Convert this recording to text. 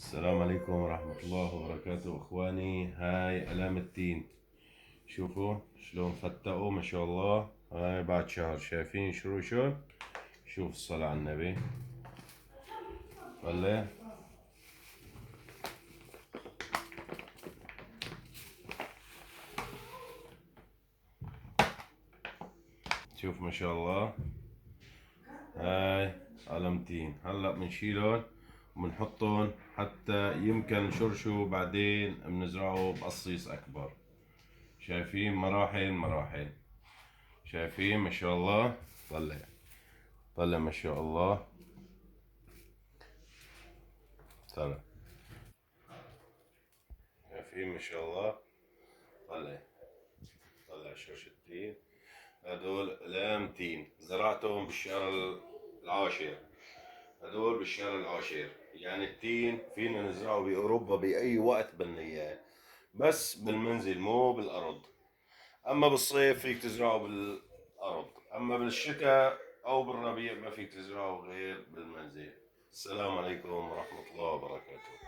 السلام عليكم ورحمة الله وبركاته اخواني. هاي علامة التين، شوفوا شلون فتقوا ما شاء الله. هاي بعد شهر شايفين شلون. شوف الصلاة على النبي. ولا شوف ما شاء الله. هاي علامتين هلا بنشيلهم وبنحطهم حتى يمكن نشرشوا بعدين بنزرعه بقصيص اكبر. شايفين مراحل مراحل. شايفين ما شاء الله. طلع طلع ما شاء الله. طلع. شايفين ما شاء الله. طلع طلع شرشتين. هدول اقلام تين زرعتهم بالشهر العاشر. هدول بالشهر العاشر، يعني التين فينا نزرعه باوروبا باي وقت بدنا اياه، بس بالمنزل مو بالارض. اما بالصيف فيك تزرعه بالارض، اما بالشتاء او بالربيع ما فيك تزرعه غير بالمنزل. السلام عليكم ورحمة الله وبركاته.